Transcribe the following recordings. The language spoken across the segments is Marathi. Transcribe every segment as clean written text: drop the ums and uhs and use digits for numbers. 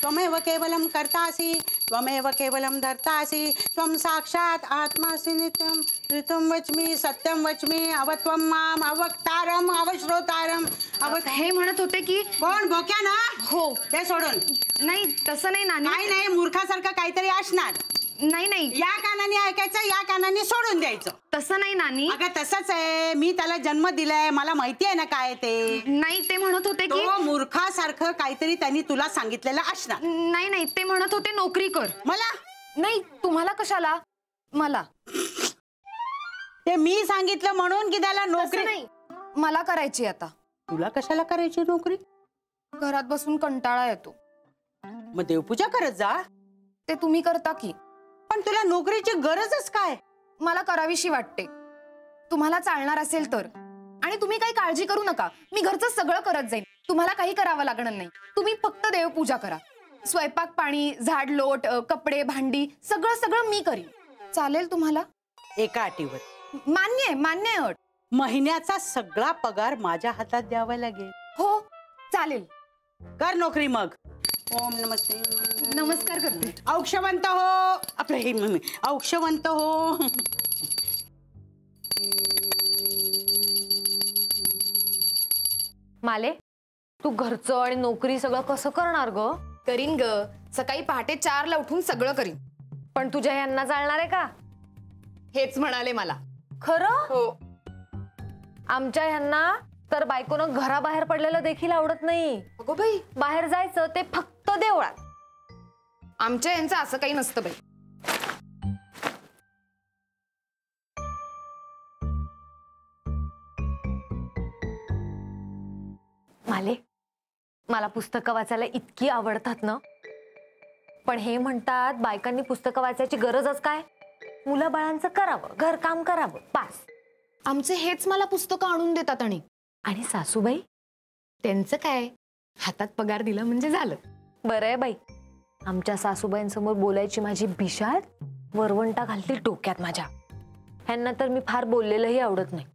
त्वमेव केवलं कर्तासि त्वमेव केवलं धर्तासि त्वं साक्षात् आत्मासि नित्यं ऋतं वच्मि सत्यं वच्मि अवत्वं माम अवक्तारम अवश्रोतारम हे म्हणत होते की कोण भोक्या ना हो ते सोडून नाही तसं नाही नानी नाही नाही मूर्खासारखं काहीतरी असणार नाही नाही या कानाने ऐकायचं या कानाने सोडून द्यायचं तसं नाही नानी अगं तसंच आहे मी त्याला जन्म दिलाय मला माहिती आहे ना काय ते नाही ते म्हणत होते की तो मूर्खासारखं काहीतरी त्यांनी तुला सांगितलेलं असणार नाही नाही ते म्हणत होते नोकरी कर मला नाही तुम्हाला कशाला मला ते मी सांगितलं म्हणून की त्याला नोकरी नाही मला करायची आता तुला कशाला करायची नोकरी घरात बसून कंटाळा येतो मग देवपूजा करत जा ते तुम्ही करता की पण तुला नोकरीची गरजच काय मला करावीशी वाटते तुम्हाला चालणार असेल तर आणि तुम्ही काही काळजी करू नका मी घरचं सगळं करत जाईन तुम्हाला काही करावं लागणार नाही तुम्ही फक्त देवपूजा करा स्वयंपाक पाणी झाड लोट कपडे भांडी सगळं सगळं मी करीन चालेल तुम्हाला एका अटीवर मान्य आहे अट महिन्याचा सगळा पगार माझ्या हातात द्यावा लागेल हो चालेल कर नोकरी मग ओम नमस्ते नमस्कार करते औक्षवंत हो आपलं हे औक्षवंत हो माले तू घरचं आणि नोकरी सगळं कसं करणार ग करीन ग सकाळी पहाटे 4ला उठून सगळं करीन पण तुझ्या यांना चालणार आहे का हेच म्हणाले मला खरं हो आमच्या ह्यांना तर बायकोनं घराबाहेर पडलेलं देखील आवडत नाही अगो बाई बाहेर जायचं ते फक्त देवळात आमच्या यांचं असं काही नसतं बाई माले मला पुस्तकं वाचायला इतकी आवडतात ना पण हे म्हणतात बायकांनी पुस्तकं वाचायची गरजच काय मुलं बाळांचं करावं घरकाम करावं पास आमचे हेच मला पुस्तकं आणून देतात आणि सासूबाई त्यांचं काय हातात पगार दिला म्हणजे झालं बरं आहे बाई आमच्या सासूबाईंसमोर बोलायची माझी बिशाल वरवंटा घालतील डोक्यात माझ्या ह्यांना तर मी फार बोललेलंही आवडत नाही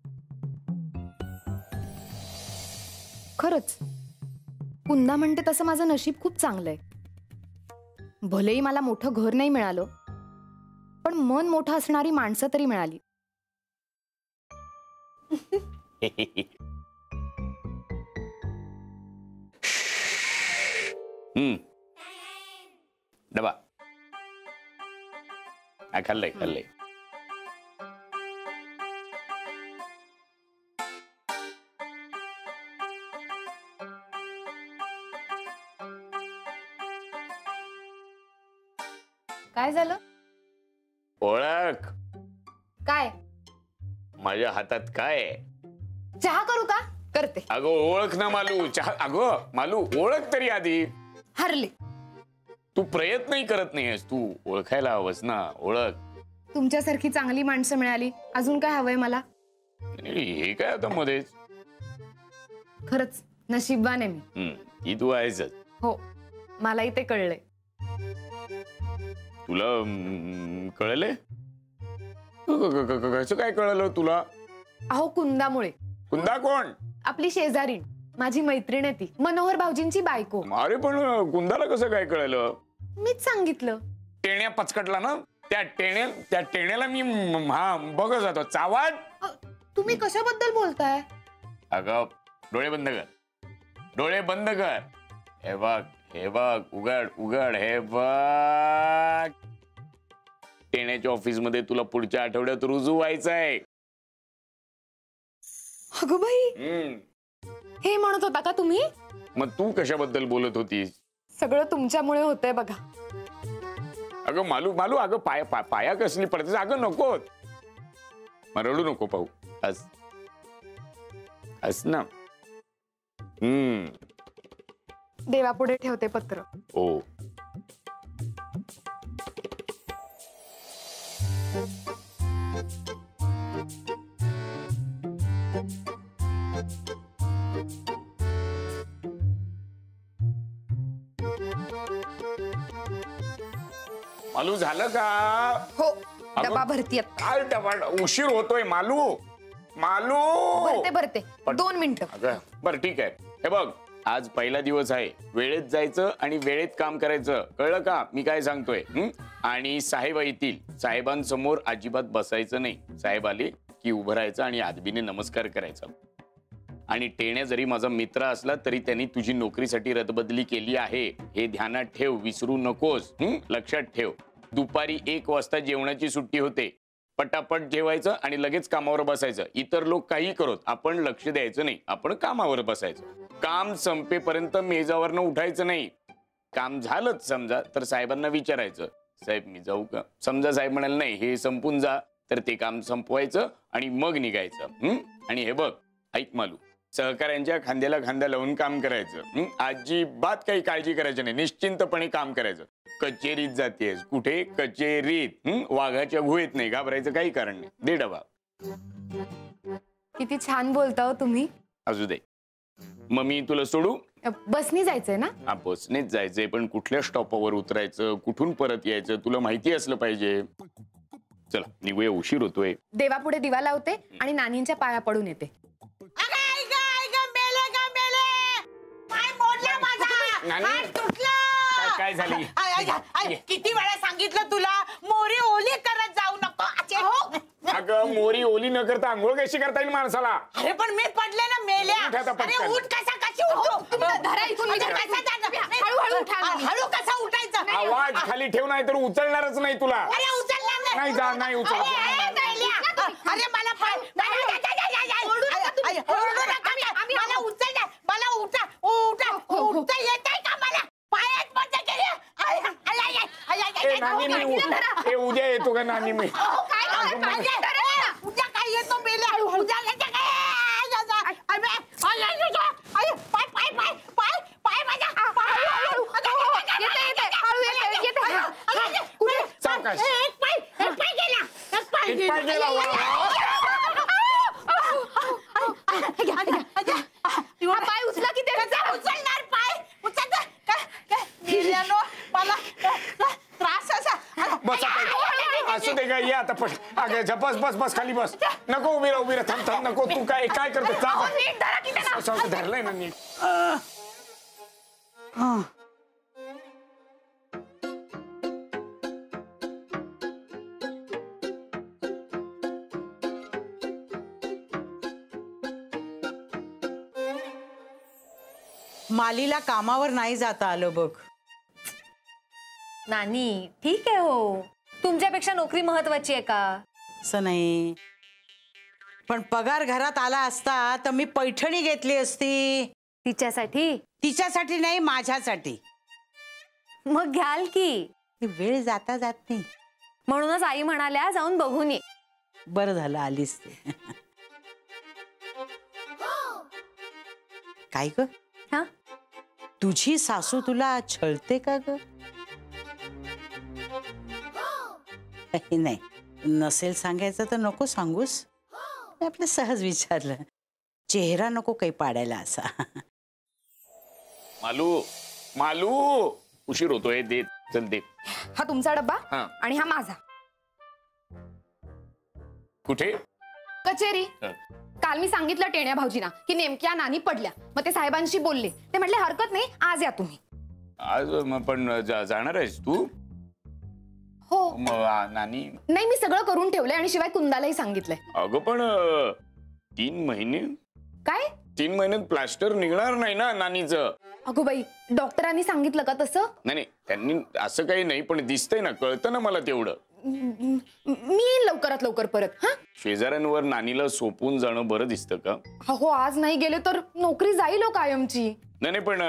खरंच पुन्हा म्हणते तसं माझं नशीब खूप चांगलं आहे भलेही मला मोठं घर नाही मिळालं पण मन मोठं असणारी माणसं तरी मिळाली डबा खाल्लंय काय झालं ओळख काय माझ्या हातात काय आहे? चहा करू का करते अगं ओळख ना मालू चहा अगं मालू ओळख तरी आधी हरले तू प्रयत्नही करत नाहीयेस तू ओळखायला हवंस ना ओळख तुमच्यासारखी चांगली माणसं मिळाली अजून काय हवंय मला हे काय आता मध्येच खरंच नशीबवान आहे मी ही तू आहेस हो मलाही ते कळलंय तुला कळले कसं काय कळलं तुला अहो कुंदामुळे कुंदा कोण आपली शेजारी माझी मैत्रीण आहे ती मनोहर भाऊजींची बायको अरे पण कुंदाला कसं काय कळलं मीच सांगितलं टेण्या पचकटला ना त्या टेण्याला मी बघत जातो चावाट तुम्ही कशाबद्दल बोलताय अगं डोळे बंद कर हे बघ उघड हे बघ टेण्याच्या ऑफिस मध्ये तुला पुढच्या आठवड्यात रुजू व्हायचंय अगं बाई हे म्हणत होता का तुम्ही मग तू कशाबद्दल बोलत होतीस सगळं तुमच्यामुळे होतंय बघा अगं मालू अगं पाया कसली पडतेस अगं नको मग रडू नको पाहू हस ना देवापुढे ठेवते पत्र ओ मालू झालं का हो डबा भरती काय डबा उशीर होतोय मालू भरते 2 मिनिटं बरं ठीक आहे हे बघ आज पहिला दिवस आहे, वेळेत जायचं आणि वेळेत काम करायचं, कळलं का मी काय सांगतोय? आणि साहेब येतील, साहेबांसमोर अजिबात बसायचं नाही. साहेब आले की उभं राहायचं आणि आदबीने नमस्कार करायचा. आणि टेण्या जरी माझा मित्र असला तरी त्यांनी तुझी नोकरीसाठी रद्दबदली केली आहे हे ध्यानात ठेव, विसरू नकोस. लक्षात ठेव. दुपारी 1 वाजता जेवणाची सुट्टी होते. पटापट जेवायचं आणि लगेच कामावर बसायचं. इतर लोक काही करोत, आपण लक्ष द्यायचं नाही, आपण कामावर बसायचं. काम संपेपर्यंत मेजावरनं उठायचं नाही. काम झालंच समजा तर साहेबांना विचारायचं, साहेब मी जाऊ का? समजा साहेब म्हणाल नाही हे संपून जा, तर ते काम संपवायचं आणि मग निघायचं. आणि हे बघ, ऐक मालू, सहकाऱ्यांच्या खांद्याला खांदा लावून काम करायचं. अजिबात काही काळजी करायची नाही, निश्चिंतपणे काम करायचं. कचेरीत जातेस, कुठे? कचेरीत. वाघाच्या गुहेत नाही, घाबरायचं काही कारण नाही. दे डबा. किती छान बोलता हो तुम्ही. असू दे. मग मी तुला सोडू? बसनी जायचंय ना? हा, बसनेच जायचंय, पण कुठल्या स्टॉपवर उतरायचं, कुठून परत यायचं तुला माहिती असलं पाहिजे. चला निघूया, उशीर होतोय. देवापुढे दिवा लावते आणि नानींच्या पाया पडून येते. काय झाली? किती वेळा सांगितलं तुला, मोरी ओली करत जाऊ नको. अगं मोरी ओली न करता आंघोळ कशी करता येईल माणसाला? अरे पण मी पडले ना मेल्या. अरे उठ कसा, कशी उठू? हळूहळू उठा. हळू कसा उठायचा? आवाज खाली ठेव, नाही तर उचलणारच नाही तुला. अरे उचलणार नाही जा, नाही उचल. अरे मला मला उचल, मला उठा उठा उठता येत आहे का? मला पायात बंद केले. नानी मी उद्या येतो का नानी मी? उद्या काय येतो मेल्या? उद्या येते काय? सावकाश. एक पाय गेला. पाय उचला की उचलणार पाय उचलणार. मला त्रास असा. बसा असू दे का? या आता बस बस बस खाली बस. नको उभी राहा थांब थांब. नको तू काय काय करतो? धरलंय ना नीट. मालीला कामावर नाही जाता आलं बघ. नानी ठीक आहे हो, तुमच्यापेक्षा नोकरी महत्वाची आहे का? असं नाही, पण पगार घरात आला असता तर मी पैठणी घेतली असती. तिच्यासाठी? तिच्यासाठी नाही, माझ्यासाठी. मग घ्याल की. वेळ जाता जात नाही, म्हणूनच आई म्हणाल्या जाऊन बघून ये. बरं झालं आलीस ते. काय ग, हा? तुझी सासू तुला छळते का ग? नाही, नसेल सांगायचं तर नको सांगूस. आपलं सहज विचारलं, चेहरा नको काही पाडायला असा. मालू मालू उशीर होतोय. दे चल दे. हा तुमचा डब्बा हा. आणि हा माझा. कुठे? कचेरी. काल मी सांगितलं टेण्या भाऊजींना की नेमक्या नानी पडल्या. मग ते साहेबांशी बोलले. ते म्हटले हरकत नाही, आज या तुम्ही. आज पण जाणार आहेस तू? हो. नानी नाही, मी सगळं करून ठेवलंय आणि शिवाय कुंदालाही सांगितलंय. अगं पण 3 महिने? काय 3 महिन्यात प्लास्टर निघणार नाही ना नानीचं? अगो बाई, डॉक्टरांनी सांगितलं का तसं? नाही त्यांनी असं काही नाही, पण दिसतंय ना, कळतं ना मला तेवढं. मी लवकरात लवकर परत. हा, शेजाऱ्यांवर नानीला सोपून जाणं बरं दिसतं का? हो, आज नाही गेले तर नोकरी जाईल हो कायमची. नाही पण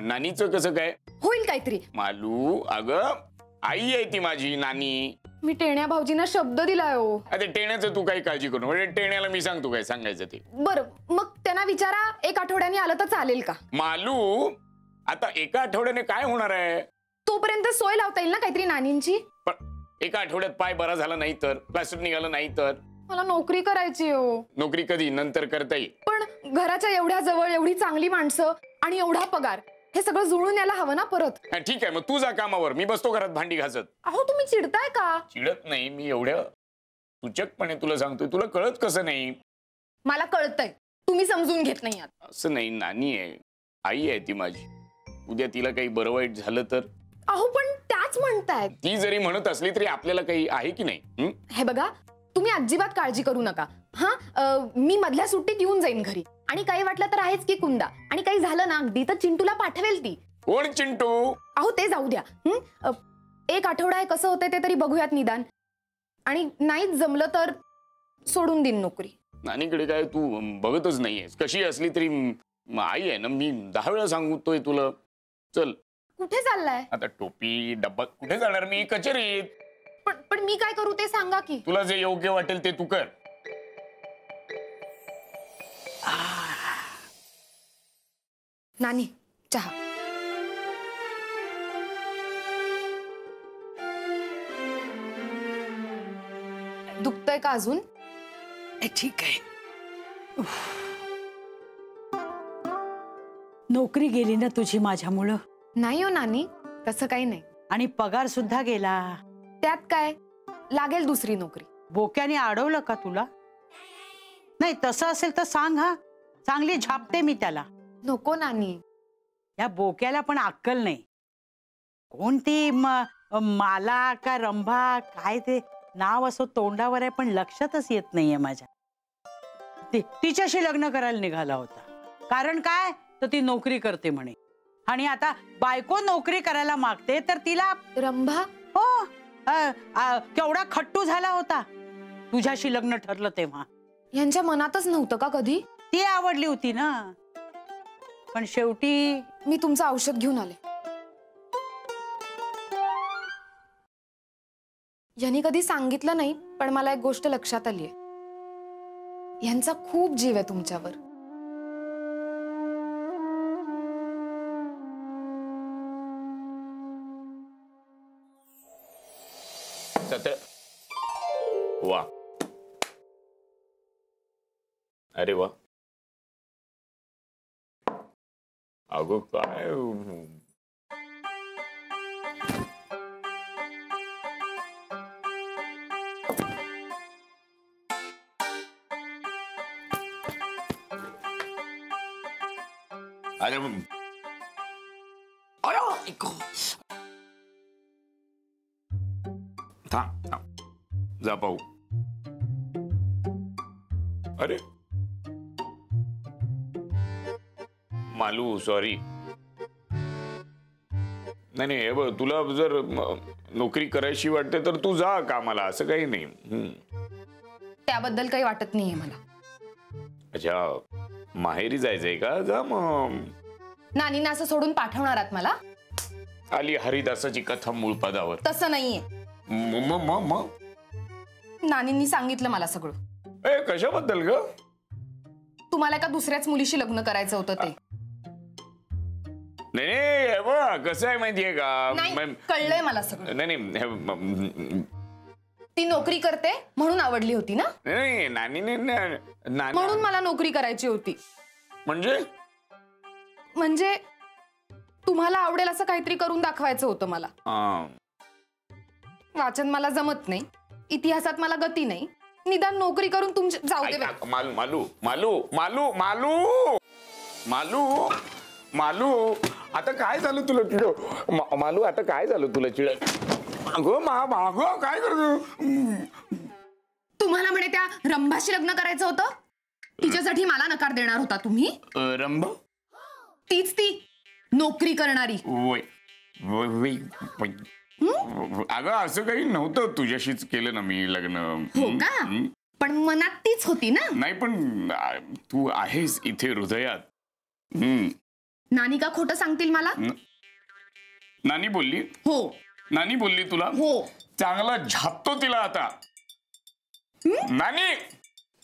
नानीचं कसं काय होईल काहीतरी. मालू अगं आई आहे ती माझी नानी. मी टेण्या भाऊजींना शब्द दिलाय हो. अरे टेण्याचं तू काही काळजी करू म्हणजे टेण्याला मी सांगतो काय सांगायचं ते. बरं, मग त्यांना विचारा 1 आठवड्याने आलं तर चालेल का? मालू आता 1 आठवड्याने काय होणार आहे? तोपर्यंत सोय लावता येईल ना काहीतरी नानींची? पण 1 आठवड्यात पाय बरा झाला नाही तर, प्लास्टर निघालं नाही तर? मला नोकरी करायची हो. नोकरी कधी नंतर करता येईल, पण घराच्या एवढ्या जवळ एवढी चांगली माणसं आणि एवढा पगार, हे सगळं जुळून यायला हवं ना परत. ठीक आहे, मग तू जा कामावर, मी बसतो घरात भांडी घासत. अहो तुम्ही चिडताय का? चिडत नाही, मी एवढ्या सूचकपणे तुला सांगतोय, तुला कळत कसं नाही? मला कळतंय, तुम्ही समजून घेत नाही आहात. असं नाही नानी आहे, आई आहे ती माझी. उद्या तिला काही बरं वाईट झालं तर? अहो पण त्याच म्हणतायत. ती जरी म्हणत असली तरी आपल्याला काही आहे की नाही? हे बघा, तुम्ही अजिबात काळजी करू नका. मी मधल्या सुट्टीत येऊन जाईन घरी, आणि काही वाटलं तर आहेच की कुंदा, आणि काही झालं ना अगदी तर चिंटूला पाठवेल ती. कोण चिंटू? अहो ते जाऊ द्या. 1 आठवडा आहे, कसं होतंय ते तरी बघूयात निदान, आणि नाहीच जमलं तर सोडून देईन नोकरी. नानीकडे काय तू बघतच नाहीयेस? कशी असली तरी आई आहे ना, मी 10 वेळा सांगतोय तुला. चल. कुठे चाललाय? आता टोपी डब्बा कुठे जाणार मी? कचेरीत. पण मी काय करू ते सांगा की. तुला जे योग्य वाटेल ते तू कर. नानी चहा. दुखतंय का अजून? ठीक आहे. नोकरी गेली ना तुझी माझ्यामुळं. नाही हो नानी, तसं काही नाही. आणि पगार सुद्धा गेला. त्यात काय, लागेल दुसरी नोकरी. बोक्याने अडवलं का तुला? नाही तसं असेल तर सांग. हा, चांगली झापते मी त्याला. नको नानी. या बोक्याला पण अक्कल नाही. कोणती माला का रंभा, काय ते नाव असं तोंडावर आहे पण लक्षातच येत नाहीये माझ्या. तिच्याशी लग्न करायला निघाला होता. कारण काय, तर ती नोकरी करते म्हणे. आणि आता बायको नोकरी करायला मागते तर तिला. रंभा? हो, केवढा खट्टू झाला होता तुझ्याशी लग्न ठरलं तेव्हा. यांच्या मनातच नव्हतं का कधी? ती आवडली होती ना, पण शेवटी. मी तुमचं औषध घेऊन आले. यांनी कधी सांगितलं नाही, पण मला एक गोष्ट लक्षात आलीये. यांचा खूप जीव आहे तुमच्यावर. वा, अरे वा. अगं काय अरे जा पाहू. अरे मालू, सॉरी. नाही हे बघ, तुला जर नोकरी करायची वाटते तर तू जा कामाला, असं काही नाही. त्याबद्दल काही वाटत नाहीये मला. अच्छा, माहेरी जायचंय का? जा मग. नानींना असं सोडून पाठवणार आहात मला? आली हरिदासाची कथा मूळ पदावर. तसं नाहीये. नानींनी सांगितलं मला सगळं. कशाबद्दल ग? तुम्हाला एका दुसऱ्याच मुलीशी लग्न करायचं होतं ते. नाही कसं आहे माहितीये का? कळलंय मला सगळं. नाही, ती नोकरी करते म्हणून आवडली होती ना? नाही, नानी म्हणून मला नोकरी करायची होती. म्हणजे तुम्हाला आवडेल असं काहीतरी करून दाखवायचं होतं मला. वाचन मला जमत नाही, इतिहासात मला गती नाही, निदान नोकरी करून तुमच्या. जाऊ दे. मालू मालू मालू मालू मालू मालू मालू आता काय झालं तुला? मालू आता काय झालं तुला? चिड अगं मागं काय करतो? तुम्हाला म्हणे त्या रंभाशी लग्न करायचं होतं, तिच्यासाठी मला नकार देणार होता तुम्ही. रंभा? तीच ती नोकरी करणारी. अगं असं काही नव्हतं, तुझ्याशीच केलं ना मी लग्न. हो का? पण मनात तीच होती ना? नाही, पण तू आहेस इथे हृदयात. नानी का खोटं सांगतील मला? नानी बोलली? हो. नानी बोलली तुला? हो. चांगला झापतो तिला आता. नानी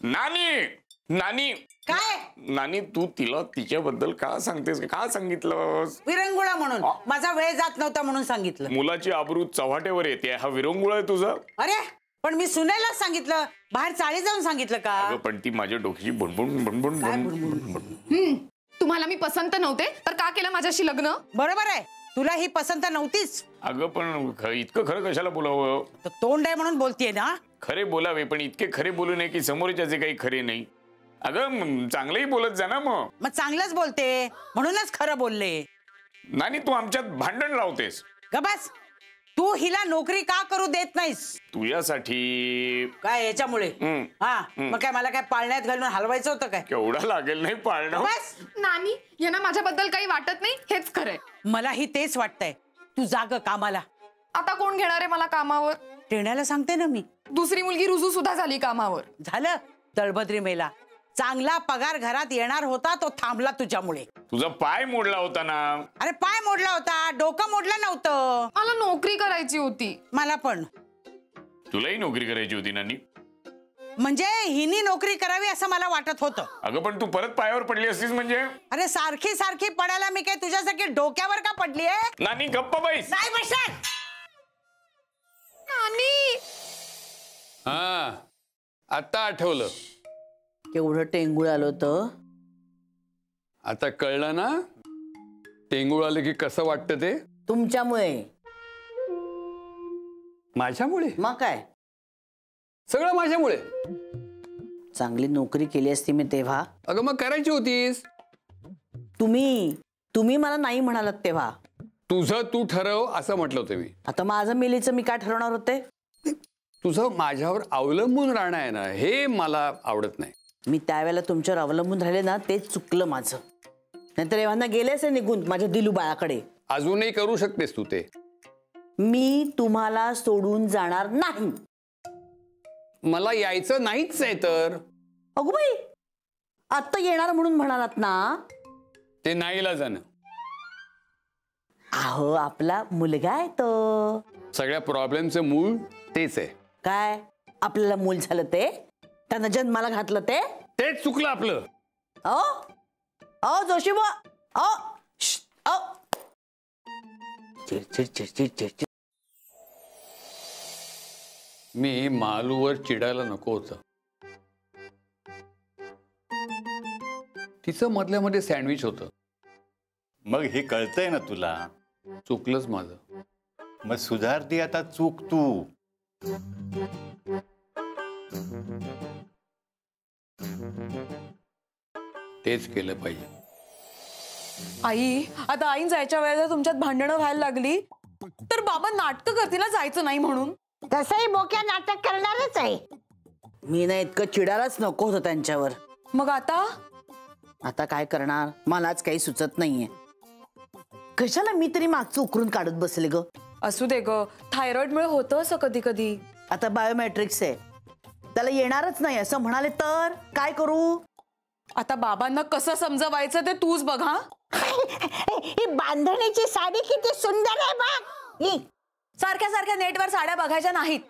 नानी नानी काय? नानी, तू तिला तिच्याबद्दल का सांगतेस? का सांगितलं? विरंगुळा म्हणून. माझा वेळ जात नव्हता म्हणून सांगितलं. मुलाची आबरू चव्हाट्यावर येते, हा विरंगुळा आहे तुझा? अरे पण मी सुनेला सांगितलं, बाहेर चाळी जाऊन सांगितलं का? पण ती माझ्या डोक्याची बुणबुण बुणबुण. तुम्हाला मी पसंत नव्हते तर का केलं माझ्याशी लग्न? बरोबर आहे, तुला ही पसंत नव्हतीच. अगं पण इतकं खरं कशाला बोलावं? तोंड आहे म्हणून बोलतीये ना. खरे बोलावे, पण इतके खरे बोलू नये की समोरच्याचे काही खरे नाही. अगं चांगलंही बोलत जा ना मग. मग चांगलंच बोलते म्हणूनच खरं बोलले. नानी तू आमच्यात भांडण लावतेस. ग बस, तू हिला नोकरी का करू देत नाहीस? तुझ्यासाठी. काय याच्यामुळे? हा मग काय मला काय पाळण्यात घालून हलवायचं होतं काय? केवढं लागेल नाही पाळणं. बस, नानी यांना माझ्याबद्दल काही वाटत नाही हेच खरंय. मलाही तेच वाटतंय. तू जाग कामाला. आता कोण घेणार आहे मला कामावर? टेण्याला सांगते ना मी. दुसरी मुलगी रुजू सुद्धा झाली कामावर. झालं दळभद्री मेला. चांगला पगार घरात येणार होता तो थांबला तुझ्यामुळे. तुझा पाय मोडला होता ना. अरे पाय मोडला होता, डोकं मोडलं नव्हतं. मला नोकरी करायची होती. मला पण. तुलाही नोकरी करायची होती नानी. म्हणजे हिनी नोकरी करावी असं मला वाटत होतं. अगं पण तू परत पायावर पडली असतीस म्हणजे. अरे सारखी सारखी पडायला मी काय तुझ्यासारखी डोक्यावर का पडली आहे? नानी गप्प बैस. नाही बसत. नानी हा आता आठवलं. केवढं टेंगुळ आलं होतं. आता कळलं ना टेंगुळ आलं की कसं वाटतं ते. तुमच्यामुळे. माझ्यामुळे. मग काय, सगळं माझ्यामुळे. चांगली नोकरी केली असती मी तेव्हा. अगं मग करायची होतीस. तुम्ही मला नाही म्हणालात तेव्हा. तुझं तू ठरव असं म्हटलं होतं मी. आता माझं मिलीचं मी काय ठरवणार होते? तुझं माझ्यावर अवलंबून राहणं आहे ना हे मला आवडत नाही. मी त्यावेळेला तुमच्यावर अवलंबून राहिले ना तेच चुकलं माझं. नाहीतर एव्हाना गेलेच निघून माझ्या दिलू बाळाकडे. अजूनही करू शकतेस तू ते. मी तुम्हाला सोडून जाणार नाही. मला यायचं नाहीच आहे तर. अगो बाई, आता येणार म्हणून म्हणालात ना. ते नाहीला जाणं. अहो आपला मुलगा आहे तो. सगळ्या प्रॉब्लेमचं मूळ तेच आहे. काय आपल्याला मूल झालं ते? त्यानं जन्माला घातलं ते? तेच चुकलं आपलं. जोशी चिडचिड. मी मालूवर चिडायला नको होतं. तिचं मधल्या मध्ये सँडविच होतं. मग हे कळतंय ना तुला. चुकलंच माझं. मग सुधार ती आता चूक तू. तेच केलं पाहिजे. आई आता आई जायच्या वेळेला तुमच्यात भांडणं व्हायला लागली तर बाबा नाटक करतील ना जायचं नाही म्हणून. तसंही बोक्या नाटक करणारच आहे. मी ना इतकं चिडायलाच नको होतं त्यांच्यावर. मग आता काय करणार मलाच काही सुचत नाहीये. कशाला मी तरी मागचं उकरून काढत बसले ग. असू दे ग, थायरॉइड मुळे होतं असं कधी कधी. आता बायोमेट्रिक्स आहे, त्याला येणारच नाही असं म्हणाले तर काय करू? आता बाबांना कसं समजवायचं ते तूच बघा. ही बांधणीची साडी किती सुंदर आहे बघ. सारख्या सारख्या नेटवर साड्या बघायच्या नाहीत.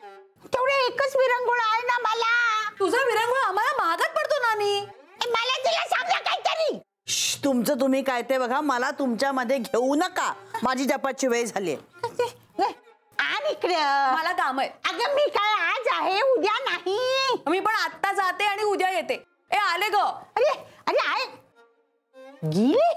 तेवढे एकच विरंगुळ आहे ना मला. तुझा विरंगुळ आम्हाला महागात पडतो नानी. मला तिला सांगा काहीतरी. तुमचं तुम्ही काय ते बघा, मला तुमच्यामध्ये घेऊ नका. माझी जपाची वेळ झाली. मला काम आहे. अगं मी काय आज आहे उद्या नाही. मी पण आत्ता जाते आणि उद्या येते. ए आले ग. अरे अरे आहे गेली.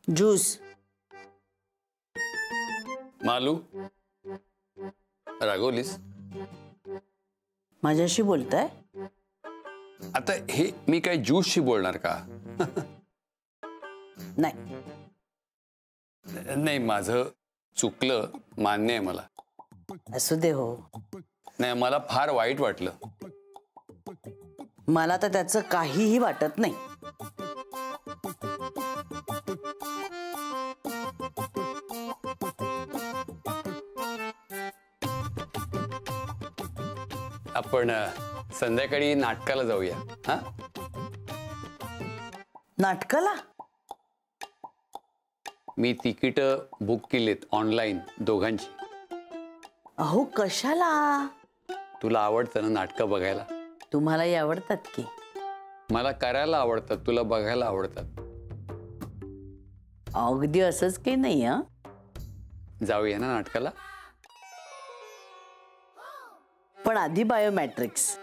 ज्यूस. मालू रागवलीस. माझ्याशी बोलताय? आता हे मी काय ज्यूसशी बोलणार का? नाही नाही माझं चुकलं मान्य आहे मला. असू दे हो. नाही मला फार वाईट वाटलं. मला तर त्याचं काहीही वाटत नाही. आपण संध्याकाळी नाटकाला जाऊया. हा नाटकाला? मी तिकीट बुक केलीत ऑनलाईन दोघांची. अहो कशाला? तुला आवडतं ना नाटकं बघायला? तुम्हालाही आवडतात की? मला करायला आवडतात, तुला बघायला आवडतात. अगदी असंच काही नाही हा. जाऊया ना नाटकाला. पण आधी बायोमॅट्रिक्स.